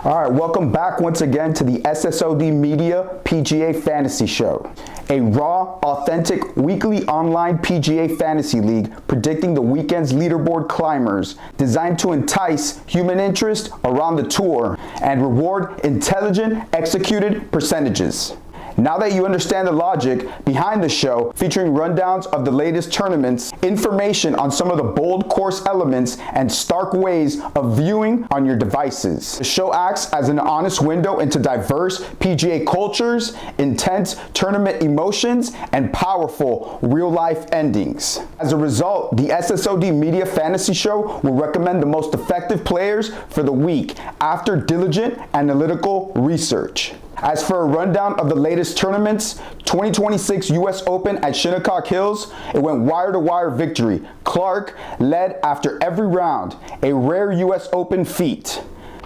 All right, welcome back once again to the SSOD Media PGA Fantasy Show, a raw, authentic, weekly online PGA Fantasy League predicting the weekend's leaderboard climbers, designed to entice human interest around the tour and reward intelligent, executed percentages. Now that you understand the logic behind the show, featuring rundowns of the latest tournaments, information on some of the bold course elements, and stark ways of viewing on your devices, the show acts as an honest window into diverse PGA cultures, intense tournament emotions, and powerful real-life endings. As a result, the SSOD Media Fantasy Show will recommend the most effective players for the week after diligent analytical research. As for a rundown of the latest tournaments, 2026 US Open at Shinnecock Hills, it went wire-to-wire victory. Clark led after every round, a rare US Open feat.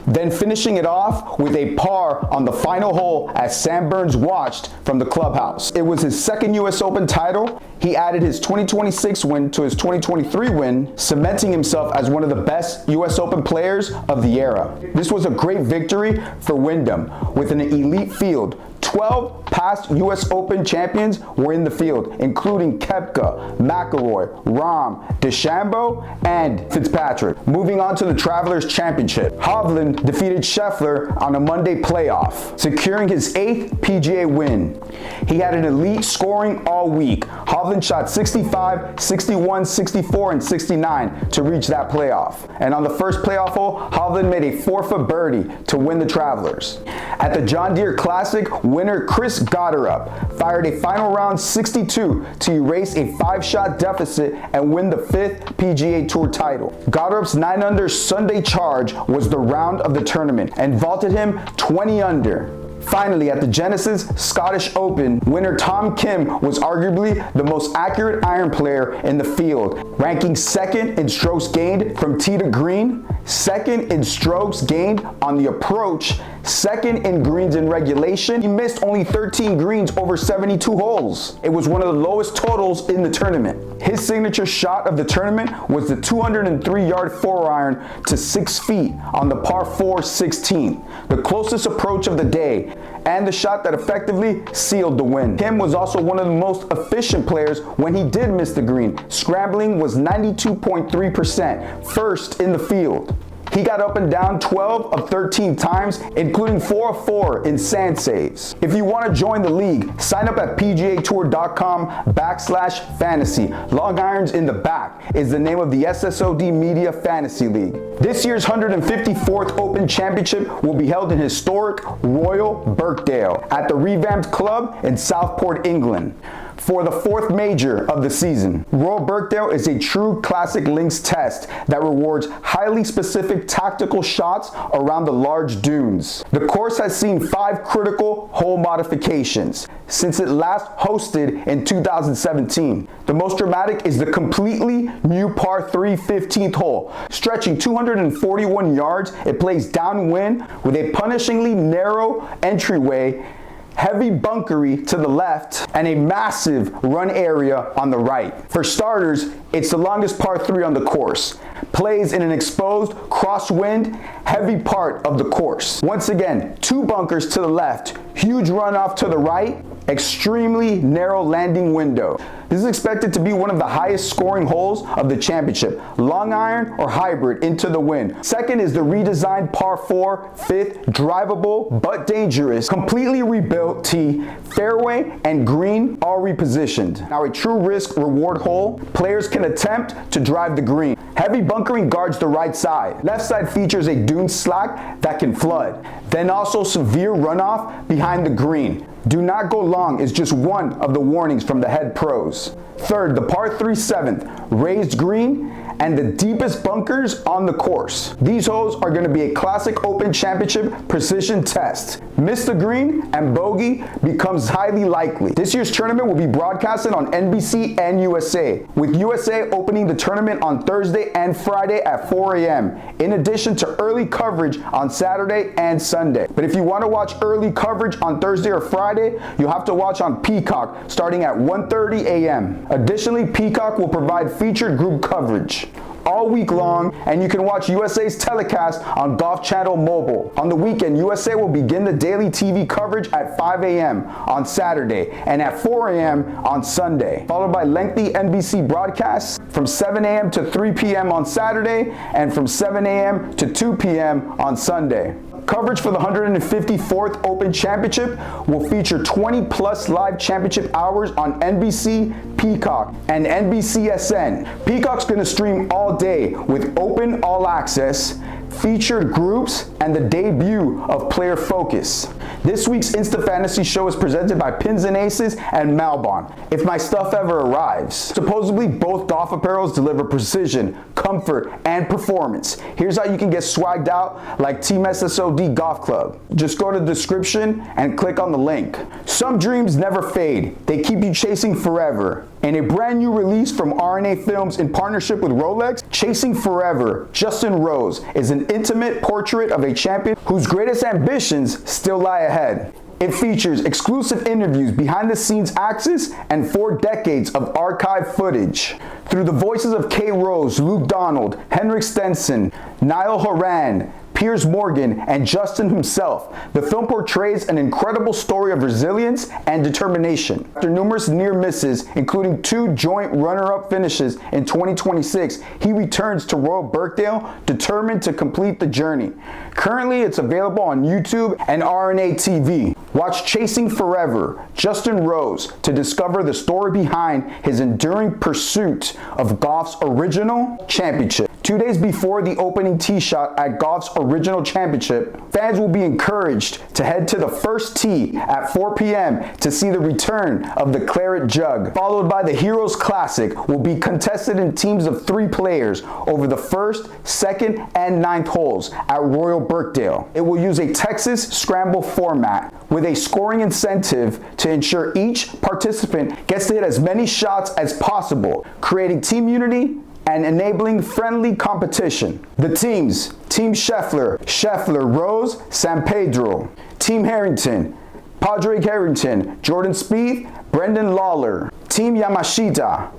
Then finishing it off with a par on the final hole as Sam Burns watched from the clubhouse. It was his second US Open title. He added his 2026 win to his 2023 win, cementing himself as one of the best US Open players of the era. This was a great victory for Wyndham with an elite field. 12 past US Open champions were in the field, including Koepka, McIlroy, Rahm, DeChambeau, and Fitzpatrick. Moving on to the Travelers Championship, Hovland defeated Scheffler on a Monday playoff, securing his 8th PGA win. He had an elite scoring all week. Hovland shot 65, 61, 64, and 69 to reach that playoff. And on the first playoff hole, Hovland made a 4-foot birdie to win the Travelers. At the John Deere Classic, winner Chris Gotterup fired a final round 62 to erase a 5-shot deficit and win the 5th PGA Tour title. Gotterup's 9-under Sunday charge was the round of the tournament and vaulted him 20 under. Finally, at the Genesis Scottish Open, winner Tom Kim was arguably the most accurate iron player in the field, ranking 2nd in strokes gained from tee to green, 2nd in strokes gained on the approach, 2nd in greens in regulation. He missed only 13 greens over 72 holes. It was one of the lowest totals in the tournament. His signature shot of the tournament was the 203-yard 4-iron to 6 feet on the par 4 16th, the closest approach of the day, and the shot that effectively sealed the win. Kim was also one of the most efficient players when he did miss the green. Scrambling was 92.3%, first in the field. He got up and down 12 of 13 times, including 4 of 4 in sand saves. If you want to join the league, sign up at pgatour.com/fantasy. Long Irons in the Back is the name of the SSOD Media Fantasy League. This year's 154th Open Championship will be held in historic Royal Birkdale at the revamped club in Southport, England, for the 4th major of the season. Royal Birkdale is a true classic links test that rewards highly specific tactical shots around the large dunes. The course has seen 5 critical hole modifications since it last hosted in 2017. The most dramatic is the completely new par 3 15th hole. Stretching 241 yards, it plays downwind with a punishingly narrow entryway, heavy bunkery to the left, and a massive run area on the right. For starters, it's the longest par 3 on the course. Plays in an exposed, crosswind, heavy part of the course. Once again, 2 bunkers to the left, huge runoff to the right, extremely narrow landing window. This is expected to be one of the highest scoring holes of the championship. Long iron or hybrid into the wind. Second is the redesigned par 4 5th, drivable but dangerous, completely rebuilt tee, fairway, and green all repositioned. Now a true risk reward hole. Players can attempt to drive the green. Heavy bunkering guards the right side. Left side features a dune slack that can flood. Then also severe runoff behind the green. Do not go long is just one of the warnings from the head pros. Third, the par 3 7th, raised green, and the deepest bunkers on the course. These holes are going to be a classic Open Championship precision test. Miss the green and bogey becomes highly likely. This year's tournament will be broadcasted on NBC and USA, with USA opening the tournament on Thursday and Friday at 4 a.m., in addition to early coverage on Saturday and Sunday. But if you want to watch early coverage on Thursday or Friday, you'll have to watch on Peacock starting at 1:30 a.m. Additionally, Peacock will provide featured group coverage. all week long, and you can watch USA's telecast on Golf Channel Mobile. On the weekend, USA will begin the daily TV coverage at 5 a.m. on Saturday and at 4 a.m. on Sunday, followed by lengthy NBC broadcasts from 7 a.m. to 3 p.m. on Saturday and from 7 a.m. to 2 p.m. on Sunday. Coverage for the 154th Open Championship will feature 20-plus live championship hours on NBC, Peacock, and NBCSN. Peacock's going to stream all day with Open All Access, featured groups, and the debut of Player Focus. This week's Insta Fantasy Show is presented by Pins and Aces and Malbon. If my stuff ever arrives. Supposedly, both golf apparels deliver precision, comfort, and performance. Here's how you can get swagged out like Team SSOD Golf Club. Just go to the description and click on the link. Some dreams never fade. They keep you chasing forever. In a brand new release from RNA Films in partnership with Rolex, Chasing Forever, Justin Rose is an intimate portrait of a champion whose greatest ambitions still lie ahead. It features exclusive interviews, behind-the-scenes access, and 4 decades of archive footage. Through the voices of Kay Rose, Luke Donald, Henrik Stenson, Niall Horan, Piers Morgan, and Justin himself, the film portrays an incredible story of resilience and determination. After numerous near misses, including 2 joint runner-up finishes in 2026, he returns to Royal Birkdale, determined to complete the journey. Currently, it's available on YouTube and RNA TV. Watch Chasing Forever, Justin Rose, to discover the story behind his enduring pursuit of golf's original championship. 2 days before the opening tee shot at golf's original championship, fans will be encouraged to head to the first tee at 4 p.m. to see the return of the Claret Jug, followed by the Heroes Classic, will be contested in teams of 3 players over the 1st, 2nd, and 9th holes at Royal Birkdale. It will use a Texas Scramble format with a scoring incentive to ensure each participant gets to hit as many shots as possible, creating team unity and enabling friendly competition. The teams: Team Scheffler, Rose, San Pedro; Team Harrington, Padraig Harrington, Jordan Spieth, Brendan Lawler; Team Yamashita,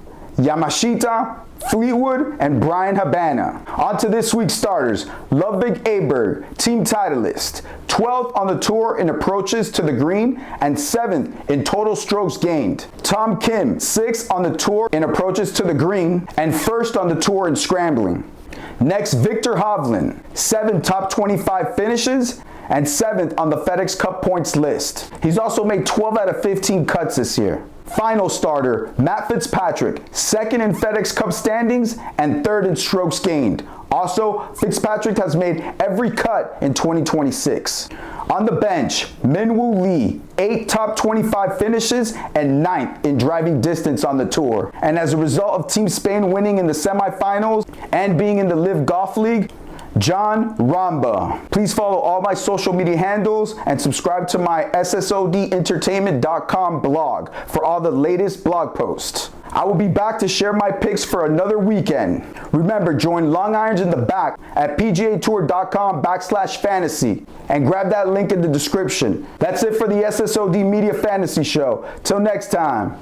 Fleetwood, and Brian Habana. On to this week's starters: Ludwig Aberg, team titleist, 12th on the tour in approaches to the green and 7th in total strokes gained. Tom Kim, 6th on the tour in approaches to the green and 1st on the tour in scrambling. Next, Victor Hovland, 7 top 25 finishes and 7th on the FedEx Cup points list. He's also made 12 out of 15 cuts this year. Final starter, Matt Fitzpatrick, 2nd in FedEx Cup standings and 3rd in strokes gained. Also, Fitzpatrick has made every cut in 2026. On the bench, Minwoo Lee, 8 top 25 finishes and 9th in driving distance on the tour. And as a result of Team Spain winning in the semifinals and being in the Live Golf League, John Ramba. Please follow all my social media handles and subscribe to my SSODentertainment.com blog for all the latest blog posts. I will be back to share my picks for another weekend. Remember, join Long Irons in the Back at PGAtour.com/fantasy and grab that link in the description. That's it for the SSOD Media Fantasy Show. Till next time.